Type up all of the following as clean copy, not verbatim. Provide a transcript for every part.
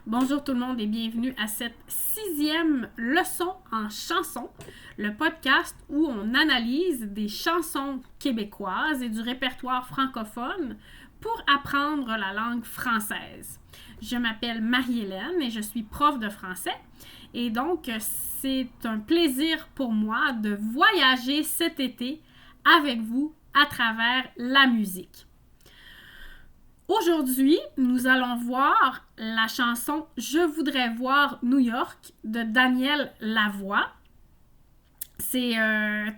Bonjour tout le monde et bienvenue à cette 6e leçon en chanson, le podcast où on analyse des chansons québécoises et du répertoire francophone pour apprendre la langue française. Je m'appelle Marie-Hélène et je suis prof de français et donc c'est un plaisir pour moi de voyager cet été avec vous à travers la musique. Aujourd'hui, nous allons voir la chanson « Je voudrais voir New York » de Daniel Lavoie. C'est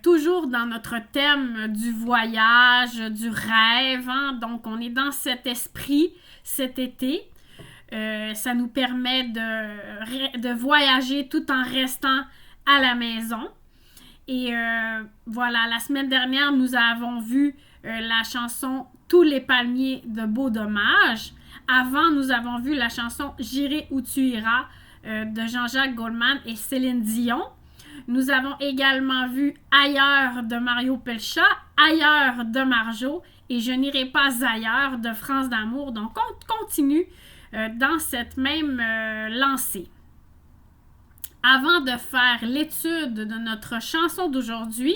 toujours dans notre thème du voyage, du rêve, hein? Donc on est dans cet esprit cet été. Ça nous permet de voyager tout en restant à la maison. Et voilà, la semaine dernière, nous avons vu la chanson « Tous les palmiers de Beau Dommage ». Avant, nous avons vu la chanson « J'irai où tu iras » de Jean-Jacques Goldman et Céline Dion. Nous avons également vu « Ailleurs » de Mario Pelchat, « Ailleurs » de Marjo et « Je n'irai pas ailleurs » de France d'Amour. Donc, on continue dans cette même lancée. Avant de faire l'étude de notre chanson d'aujourd'hui,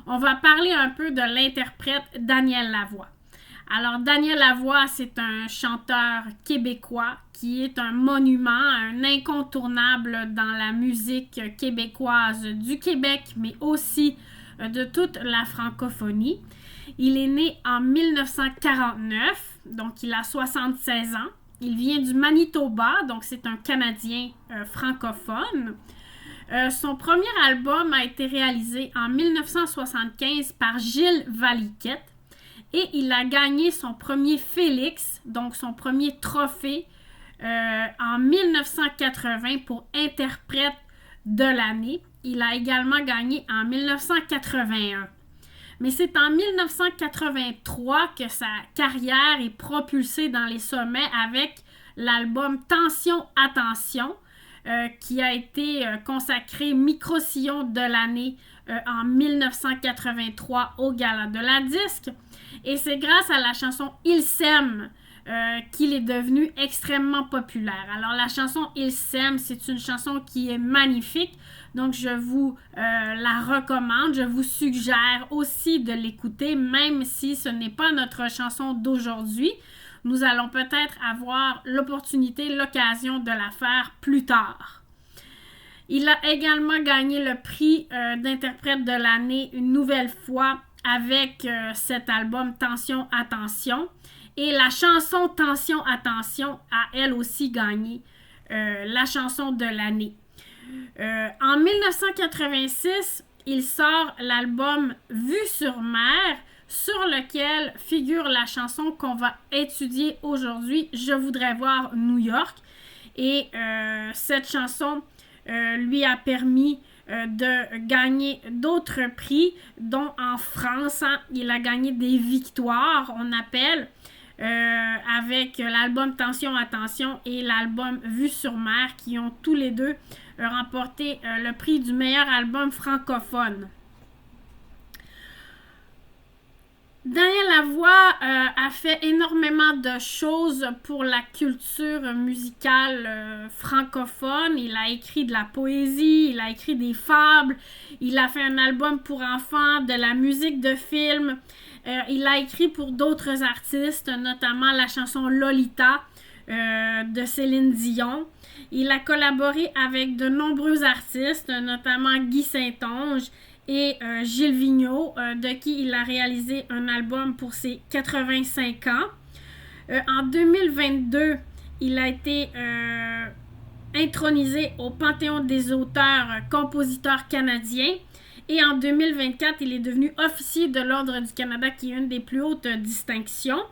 on va parler un peu de l'interprète Daniel Lavoie. Alors, Daniel Lavoie, c'est un chanteur québécois qui est un monument, un incontournable dans la musique québécoise du Québec, mais aussi de toute la francophonie. Il est né en 1949, donc il a 76 ans. Il vient du Manitoba, donc c'est un Canadien francophone. Son premier album a été réalisé en 1975 par Gilles Valiquette et il a gagné son premier Félix, donc son premier trophée, en 1980 pour interprète de l'année. Il a également gagné en 1981. Mais c'est en 1983 que sa carrière est propulsée dans les sommets avec l'album Tension, Attention, qui a été consacré micro-sillon de l'année en 1983 au Gala de la Disque. Et c'est grâce à la chanson « Il s'aime » qu'il est devenu extrêmement populaire. Alors la chanson « Il s'aime », c'est une chanson qui est magnifique. Donc je vous la recommande. Je vous suggère aussi de l'écouter, même si ce n'est pas notre chanson d'aujourd'hui. Nous allons peut-être avoir l'occasion de la faire plus tard. Il a également gagné le prix d'interprète de l'année une nouvelle fois avec cet album Tension, Attention. Et la chanson Tension, Attention a elle aussi gagné la chanson de l'année. En 1986, il sort l'album Vue sur mer, sur lequel figure la chanson qu'on va étudier aujourd'hui, Je voudrais voir New York. Et cette chanson lui a permis de gagner d'autres prix, dont en France, hein, il a gagné des victoires, on appelle, avec l'album Tension, Attention et l'album Vue sur mer, qui ont tous les deux remporté le prix du meilleur album francophone. Daniel Lavoie a fait énormément de choses pour la culture musicale francophone. Il a écrit de la poésie, il a écrit des fables, il a fait un album pour enfants, de la musique de film. Il a écrit pour d'autres artistes, notamment la chanson Lolita de Céline Dion. Il a collaboré avec de nombreux artistes, notamment Guy Saint-Onge et Gilles Vigneault, de qui il a réalisé un album pour ses 85 ans. En 2022, il a été intronisé au Panthéon des auteurs-compositeurs canadiens. Et en 2024, il est devenu officier de l'Ordre du Canada, qui est une des plus hautes distinctions.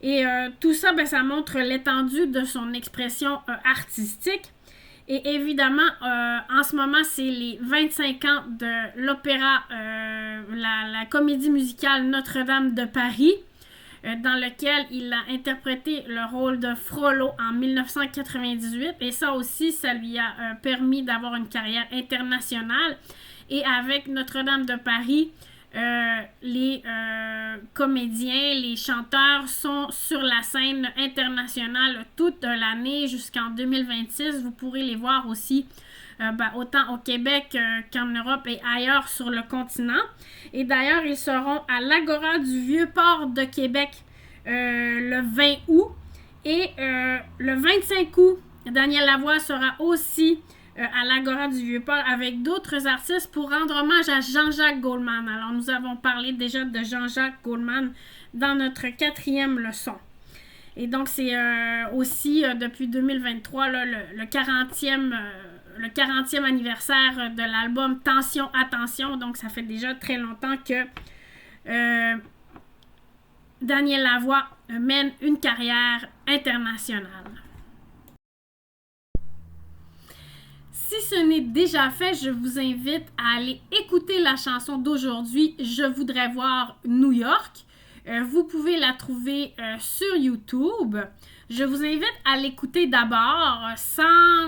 Et tout ça, ça montre l'étendue de son expression artistique. Et évidemment, en ce moment, c'est les 25 ans de l'opéra, la comédie musicale Notre-Dame de Paris, dans lequel il a interprété le rôle de Frollo en 1998. Et ça aussi, ça lui a permis d'avoir une carrière internationale. Et avec Notre-Dame de Paris, les comédiens, les chanteurs sont sur la scène internationale toute l'année jusqu'en 2026. Vous pourrez les voir aussi autant au Québec qu'en Europe et ailleurs sur le continent. Et d'ailleurs, ils seront à l'Agora du Vieux-Port de Québec le 20 août. Et le 25 août, Daniel Lavoie sera aussi à l'Agora du Vieux-Port avec d'autres artistes pour rendre hommage à Jean-Jacques Goldman. Alors, nous avons parlé déjà de Jean-Jacques Goldman dans notre 4e leçon. Et donc, c'est aussi depuis 2023 là, le 40e anniversaire de l'album Tension, Attention. Donc, ça fait déjà très longtemps que Daniel Lavoie mène une carrière internationale. Si ce n'est déjà fait, je vous invite à aller écouter la chanson d'aujourd'hui, Je voudrais voir New York. Vous pouvez la trouver sur YouTube. Je vous invite à l'écouter d'abord sans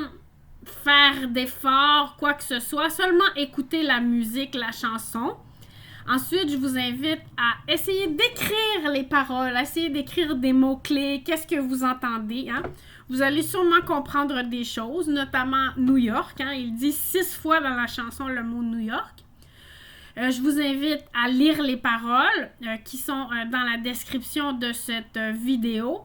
faire d'efforts, quoi que ce soit, seulement écouter la musique, la chanson. Ensuite, je vous invite à essayer d'écrire les paroles, à essayer d'écrire des mots-clés, qu'est-ce que vous entendez, hein? Vous allez sûrement comprendre des choses, notamment New York, hein? Il dit 6 fois dans la chanson le mot New York. Je vous invite à lire les paroles qui sont dans la description de cette vidéo.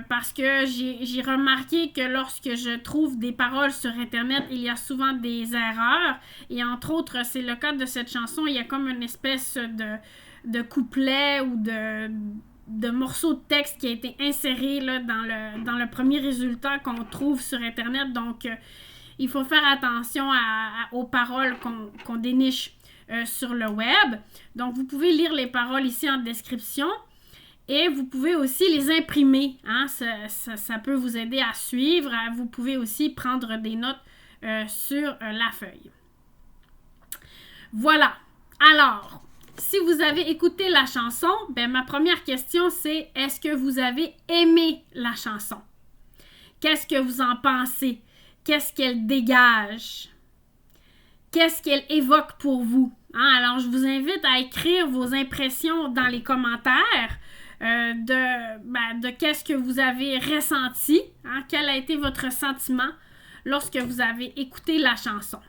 Parce que j'ai remarqué que lorsque je trouve des paroles sur Internet, il y a souvent des erreurs. Et entre autres, c'est le cas de cette chanson. Il y a comme une espèce de couplet ou de morceau de texte qui a été inséré là, dans le premier résultat qu'on trouve sur Internet. Donc, il faut faire attention aux paroles qu'on déniche sur le web. Donc, vous pouvez lire les paroles ici en description. Et vous pouvez aussi les imprimer. Hein? Ça peut vous aider à suivre. Vous pouvez aussi prendre des notes sur la feuille. Voilà. Alors, si vous avez écouté la chanson, ma première question c'est, est-ce que vous avez aimé la chanson? Qu'est-ce que vous en pensez? Qu'est-ce qu'elle dégage? Qu'est-ce qu'elle évoque pour vous? Hein? Alors, je vous invite à écrire vos impressions dans les commentaires. De qu'est-ce que vous avez ressenti, hein, quel a été votre sentiment lorsque vous avez écouté la chanson.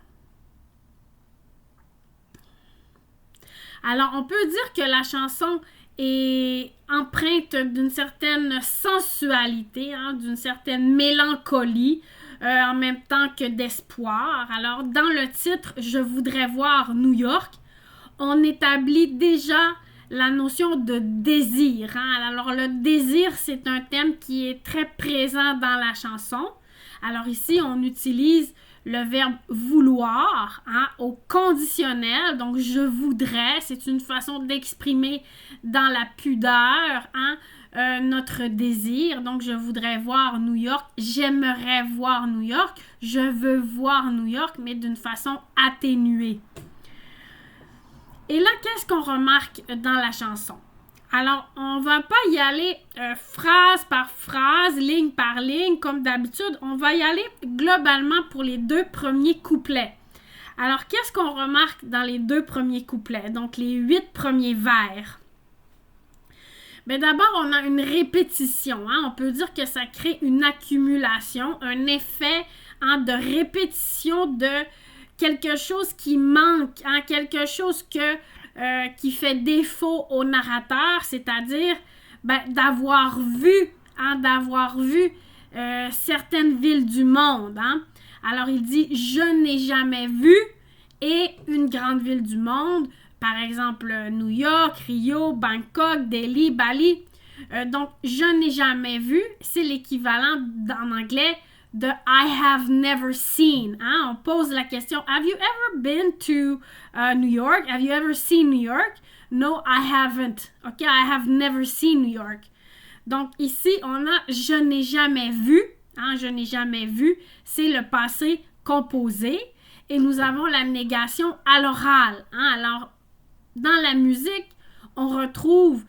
Alors, on peut dire que la chanson est empreinte d'une certaine sensualité, hein, d'une certaine mélancolie, en même temps que d'espoir. Alors, dans le titre « Je voudrais voir New York », on établit déjà la notion de désir. Hein? Alors, le désir, c'est un thème qui est très présent dans la chanson. Alors ici, on utilise le verbe vouloir hein, au conditionnel. Donc, je voudrais, c'est une façon d'exprimer dans la pudeur hein, notre désir. Donc, je voudrais voir New York. J'aimerais voir New York. Je veux voir New York, mais d'une façon atténuée. Et là, qu'est-ce qu'on remarque dans la chanson? Alors, on ne va pas y aller phrase par phrase, ligne par ligne, comme d'habitude. On va y aller globalement pour les 2 premiers couplets. Alors, qu'est-ce qu'on remarque dans les 2 premiers couplets? Donc, les 8 premiers vers. D'abord, on a une répétition. Hein? On peut dire que ça crée une accumulation, un effet hein, de répétition de quelque chose qui manque, hein, quelque chose qui fait défaut au narrateur, c'est-à-dire d'avoir vu certaines villes du monde. Hein. Alors, il dit « Je n'ai jamais vu » et une grande ville du monde, par exemple New York, Rio, Bangkok, Delhi, Bali. Donc, « Je n'ai jamais vu », c'est l'équivalent en anglais de I have never seen. Hein? On pose la question, have you ever been to New York? Have you ever seen New York? No, I haven't. Okay, I have never seen New York. Donc ici, on a je n'ai jamais vu. Hein? Je n'ai jamais vu. C'est le passé composé. Et nous avons la négation à l'oral. Hein? Alors, dans la musique, on retrouve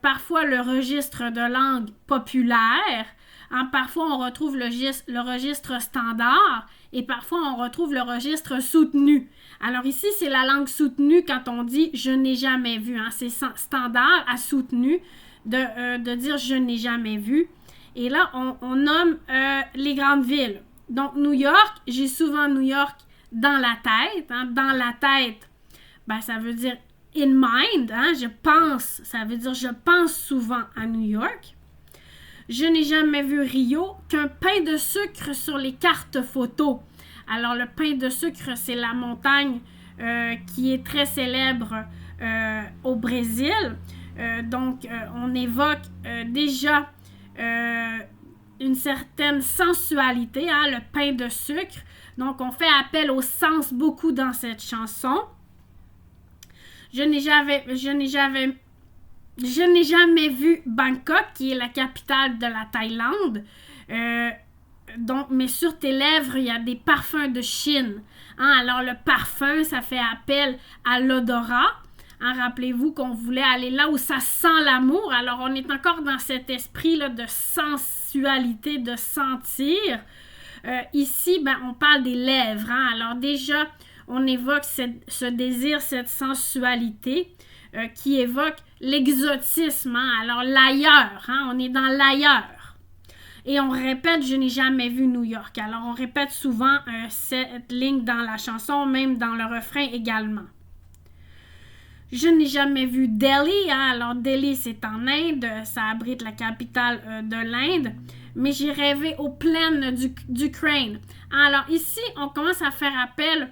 parfois le registre de langue populaire. Hein, parfois, on retrouve le registre standard et parfois, on retrouve le registre soutenu. Alors ici, c'est la langue soutenue quand on dit « je n'ai jamais vu ». Hein, c'est standard à soutenu de dire « je n'ai jamais vu ». Et là, on nomme les grandes villes. Donc, New York, j'ai souvent New York dans la tête. Hein. Dans la tête, ça veut dire « in mind hein. ». Je pense, ça veut dire « je pense souvent à New York ». Je n'ai jamais vu Rio qu'un pain de sucre sur les cartes photos. Alors, le pain de sucre, c'est la montagne qui est très célèbre au Brésil. Donc, on évoque déjà une certaine sensualité, hein, le pain de sucre. Donc, on fait appel au sens beaucoup dans cette chanson. Je n'ai jamais vu Bangkok, qui est la capitale de la Thaïlande. Mais sur tes lèvres, il y a des parfums de Chine. Hein, alors, le parfum, ça fait appel à l'odorat. Hein, rappelez-vous qu'on voulait aller là où ça sent l'amour. Alors, on est encore dans cet esprit-là de sensualité, de sentir. Ici, on parle des lèvres. Hein. Alors, déjà, on évoque ce désir, cette sensualité qui évoque l'exotisme. Hein. Alors, l'ailleurs. Hein, on est dans l'ailleurs. Et on répète « je n'ai jamais vu New York ». Alors, on répète souvent cette ligne dans la chanson, même dans le refrain également. Je n'ai jamais vu Delhi. Hein? Alors, Delhi, c'est en Inde. Ça abrite la capitale de l'Inde. Mais j'ai rêvé aux plaines d'Ukraine. Alors, ici, on commence à faire appel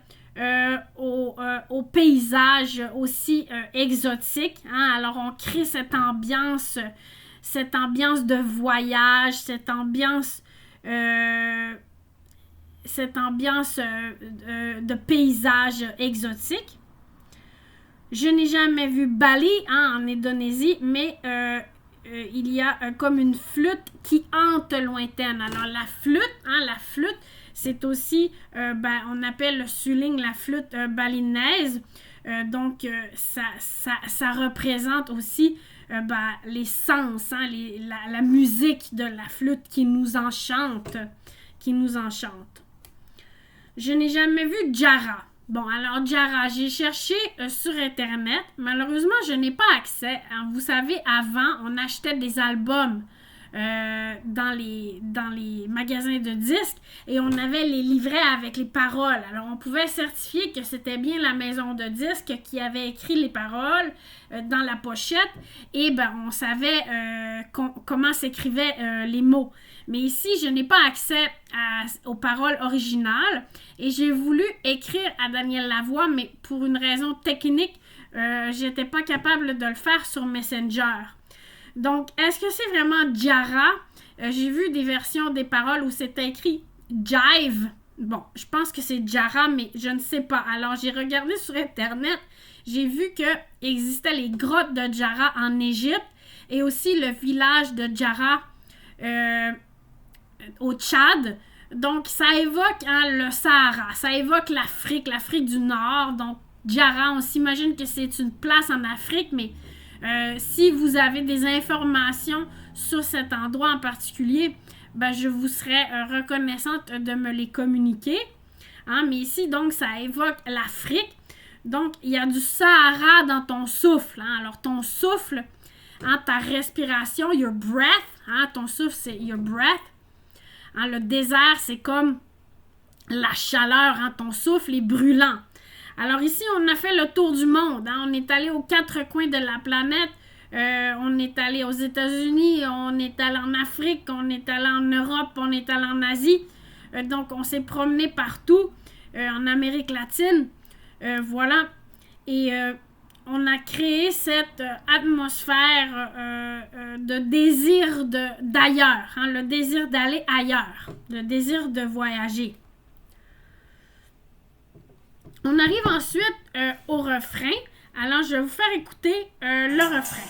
aux paysages aussi exotiques. Hein? Alors, on crée cette ambiance de voyage, cette ambiance de paysage exotique. Je n'ai jamais vu Bali en Indonésie, mais il y a comme une flûte qui hante lointaine. Alors la flûte, c'est aussi, on appelle le suling la flûte balinaise. Donc ça représente aussi les sens, hein, la musique de la flûte qui nous enchante. Je n'ai jamais vu Jara. Bon, alors Jara, j'ai cherché sur Internet. Malheureusement, je n'ai pas accès. Hein. Vous savez, avant, on achetait des albums dans les magasins de disques et on avait les livrets avec les paroles. Alors, on pouvait certifier que c'était bien la maison de disques qui avait écrit les paroles dans la pochette et on savait comment s'écrivaient les mots. Mais ici, je n'ai pas accès aux paroles originales et j'ai voulu écrire à Daniel Lavoie, mais pour une raison technique, j'étais pas capable de le faire sur Messenger. Donc, est-ce que c'est vraiment Jara? J'ai vu des versions des paroles où c'était écrit Jive. Bon, je pense que c'est Jara, mais je ne sais pas. Alors, j'ai regardé sur Internet, j'ai vu qu'il existait les grottes de Jara en Égypte et aussi le village de Jara au Tchad. Donc, ça évoque le Sahara, ça évoque l'Afrique du Nord. Donc, Jara, on s'imagine que c'est une place en Afrique, mais si vous avez des informations sur cet endroit en particulier, je vous serais reconnaissante de me les communiquer. Hein, mais ici, donc, ça évoque l'Afrique. Donc, il y a du Sahara dans ton souffle. Hein. Alors, ton souffle, hein, ta respiration, your breath. Hein, ton souffle, c'est your breath. Hein, le désert, c'est comme la chaleur. Hein, ton souffle est brûlant. Alors ici, on a fait le tour du monde. Hein. On est allé aux 4 coins de la planète. On est allé aux États-Unis, on est allé en Afrique, on est allé en Europe, on est allé en Asie. Donc, on s'est promené partout, en Amérique latine. Voilà. Et on a créé cette atmosphère de désir d'ailleurs. Hein, le désir d'aller ailleurs. Le désir de voyager. On arrive ensuite au refrain. Alors, je vais vous faire écouter le refrain.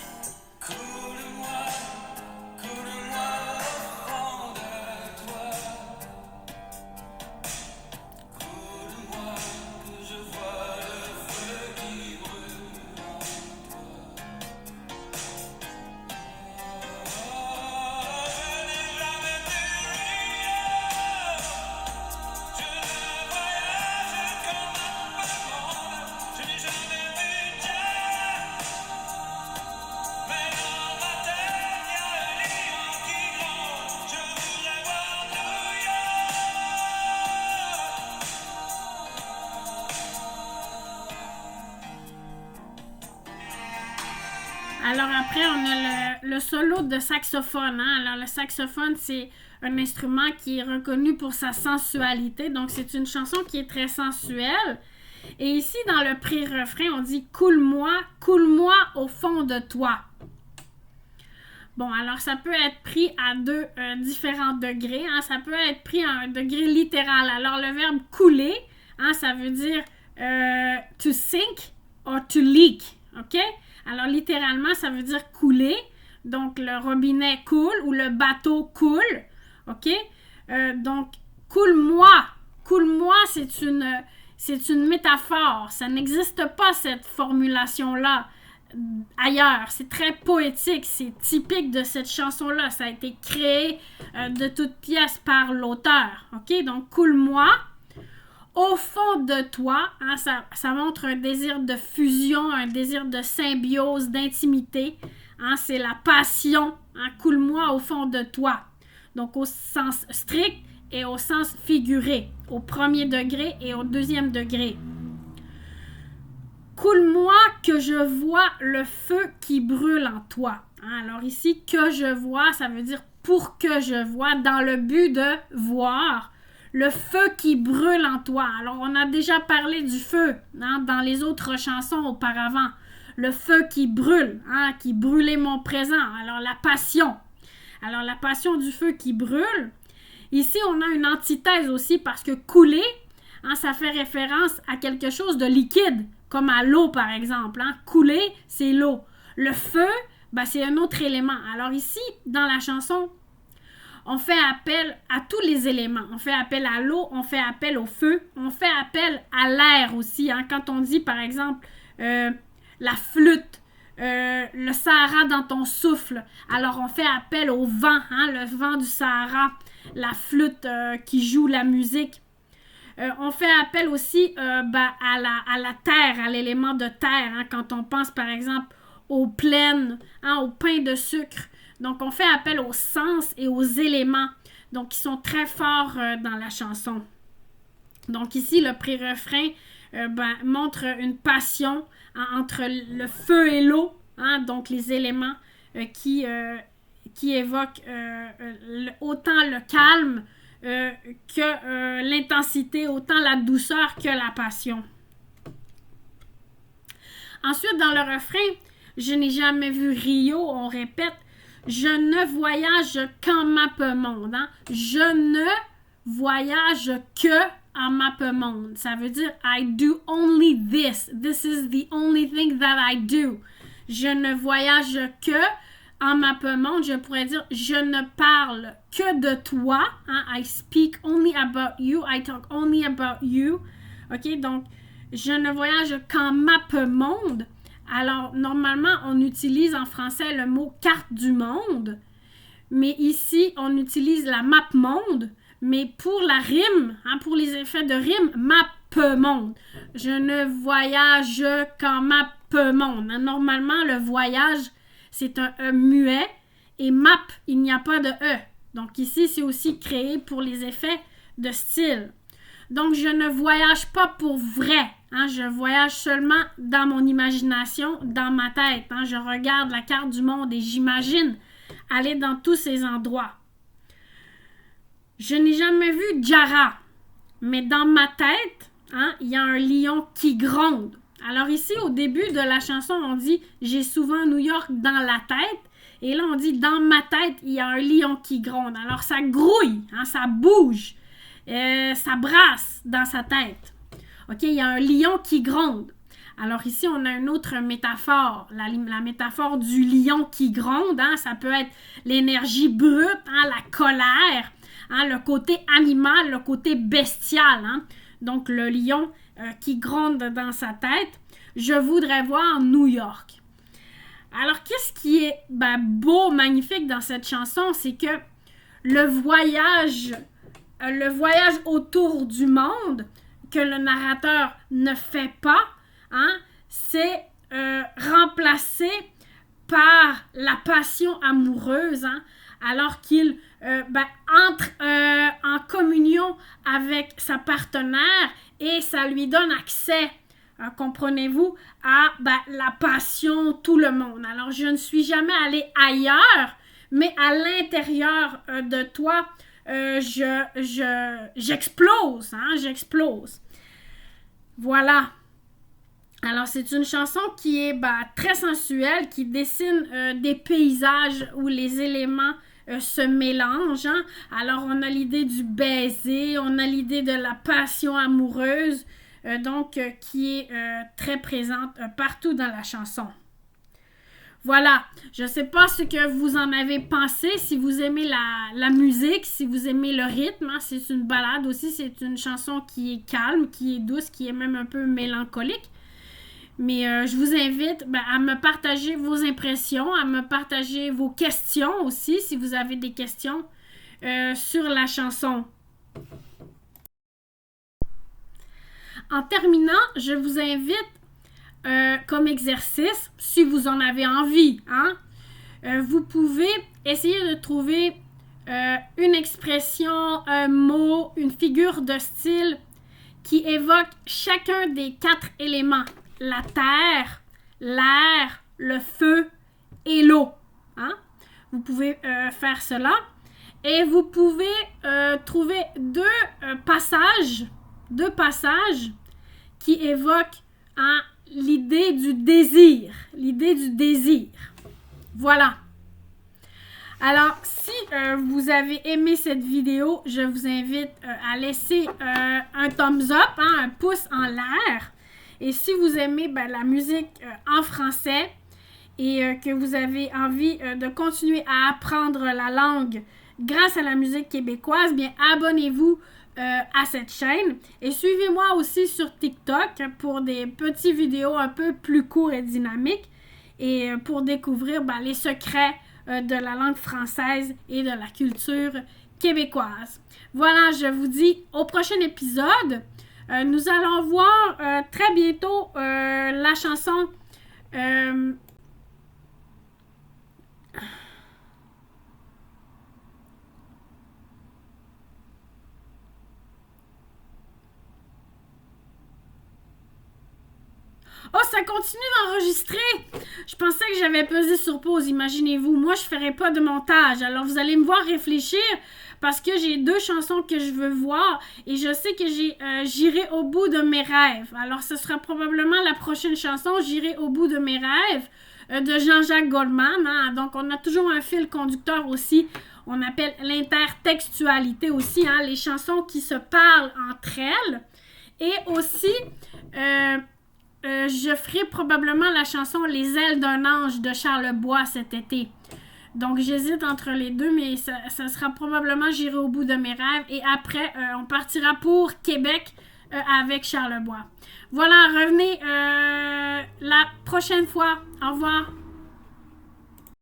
Alors après, on a le solo de saxophone. Hein? Alors le saxophone, c'est un instrument qui est reconnu pour sa sensualité. Donc c'est une chanson qui est très sensuelle. Et ici, dans le pré-refrain, on dit « Coule-moi, coule-moi au fond de toi ». Bon, alors ça peut être pris à deux différents degrés. Hein? Ça peut être pris à un degré littéral. Alors le verbe « couler hein, », ça veut dire to sink or to leak. OK? Alors littéralement, ça veut dire couler. Donc le robinet coule ou le bateau coule. OK? Donc, coule-moi. Coule-moi, c'est une métaphore. Ça n'existe pas, cette formulation-là, ailleurs. C'est très poétique. C'est typique de cette chanson-là. Ça a été créé de toutes pièces par l'auteur. OK? Donc, coule-moi. Au fond de toi, hein, ça montre un désir de fusion, un désir de symbiose, d'intimité. Hein, c'est la passion. Hein, coule-moi au fond de toi. Donc, au sens strict et au sens figuré, au premier degré et au deuxième degré. Coule-moi que je vois le feu qui brûle en toi. Hein, alors ici, que je vois, ça veut dire pour que je vois, dans le but de voir le feu qui brûle en toi. Alors, on a déjà parlé du feu hein, dans les autres chansons auparavant. Le feu qui brûle, hein, qui brûlait mon présent. Alors, la passion. Alors, la passion du feu qui brûle. Ici, on a une antithèse aussi parce que couler, hein, ça fait référence à quelque chose de liquide, comme à l'eau, par exemple. Hein. Couler, c'est l'eau. Le feu, ben, c'est un autre élément. Alors ici, dans la chanson, on fait appel à tous les éléments. On fait appel à l'eau, on fait appel au feu, on fait appel à l'air aussi. Hein. Quand on dit, par exemple, la flûte, le Sahara dans ton souffle, alors on fait appel au vent, hein, le vent du Sahara, la flûte qui joue la musique. On fait appel aussi à la terre, à l'élément de terre, hein, quand on pense par exemple aux plaines, hein, au pain de sucre. Donc, on fait appel aux sens et aux éléments, donc qui sont très forts dans la chanson. Donc, ici, le pré-refrain montre une passion hein, entre le feu et l'eau, hein, donc les éléments qui évoquent autant le calme que l'intensité, autant la douceur que la passion. Ensuite, dans le refrain, je n'ai jamais vu Rio, on répète, je ne voyage qu'en mappemonde. Hein? Je ne voyage que en mappemonde. Ça veut dire I do only this. This is the only thing that I do. Je ne voyage que en mappemonde. Je pourrais dire je ne parle que de toi. Hein? I speak only about you. I talk only about you. OK? Donc, je ne voyage qu'en mappemonde. Alors, normalement, on utilise en français le mot « carte du monde », mais ici, on utilise la map monde, mais pour la rime, hein, pour les effets de rime, map-monde. Je ne voyage qu'en map-monde. Hein. Normalement, le voyage, c'est un E muet, et map, il n'y a pas de E. Donc ici, c'est aussi créé pour les effets de style. Donc, je ne voyage pas pour vrai. Hein, je voyage seulement dans mon imagination, dans ma tête. Hein, je regarde la carte du monde et j'imagine aller dans tous ces endroits. Je n'ai jamais vu Jara, mais dans ma tête, hein, il y a un lion qui gronde. Alors ici, au début de la chanson, on dit « J'ai souvent New York dans la tête ». Et là, on dit « Dans ma tête, il y a un lion qui gronde ». Alors, ça grouille, hein, ça bouge, ça brasse dans sa tête. OK, il y a un lion qui gronde. Alors ici, on a une autre métaphore, la métaphore du lion qui gronde. Hein, ça peut être l'énergie brute, hein, la colère, hein, le côté animal, le côté bestial. Hein. Donc, le lion qui gronde dans sa tête. Je voudrais voir New York. Alors, qu'est-ce qui est beau, magnifique dans cette chanson? C'est que le voyage autour du monde que le narrateur ne fait pas, hein, c'est remplacé par la passion amoureuse, hein, alors qu'il entre en communion avec sa partenaire et ça lui donne accès comprenez-vous, à la passion, tout le monde. Alors, je ne suis jamais allée ailleurs, mais à l'intérieur de toi, j'explose, hein, j'explose. Voilà. Alors, c'est une chanson qui est très sensuelle, qui dessine des paysages où les éléments se mélangent. Hein? Alors, on a l'idée du baiser, on a l'idée de la passion amoureuse, qui est très présente partout dans la chanson. Voilà, je ne sais pas ce que vous en avez pensé, si vous aimez la musique, si vous aimez le rythme, hein, c'est une ballade aussi, c'est une chanson qui est calme, qui est douce, qui est même un peu mélancolique. Mais je vous invite à me partager vos impressions, à me partager vos questions aussi, si vous avez des questions sur la chanson. En terminant, je vous invite comme exercice, si vous en avez envie, hein, vous pouvez essayer de trouver une expression, un mot, une figure de style qui évoque chacun des 4 éléments. La terre, l'air, le feu et l'eau. Hein? Vous pouvez faire cela. Et vous pouvez trouver deux passages qui évoquent l'idée du désir. L'idée du désir. Voilà. Alors, si vous avez aimé cette vidéo, je vous invite à laisser un thumbs up, hein, un pouce en l'air. Et si vous aimez la musique en français et que vous avez envie de continuer à apprendre la langue grâce à la musique québécoise, bien abonnez-vous à cette chaîne. Et suivez-moi aussi sur TikTok pour des petites vidéos un peu plus courtes et dynamiques et pour découvrir les secrets de la langue française et de la culture québécoise. Voilà, je vous dis au prochain épisode. Nous allons voir très bientôt la chanson Oh, ça continue d'enregistrer! Je pensais que j'avais pesé sur pause, imaginez-vous. Moi, je ne ferai pas de montage. Alors, vous allez me voir réfléchir parce que j'ai 2 chansons que je veux voir et je sais que j'irai au bout de mes rêves. Alors, ce sera probablement la prochaine chanson, J'irai au bout de mes rêves, de Jean-Jacques Goldman. Hein? Donc, on a toujours un fil conducteur aussi. On appelle l'intertextualité aussi, hein? Les chansons qui se parlent entre elles. Et aussi... je ferai probablement la chanson Les ailes d'un ange de Charlebois cet été. Donc j'hésite entre les deux, mais ça sera probablement J'irai au bout de mes rêves. Et après, on partira pour Québec avec Charlebois. Voilà, revenez la prochaine fois. Au revoir.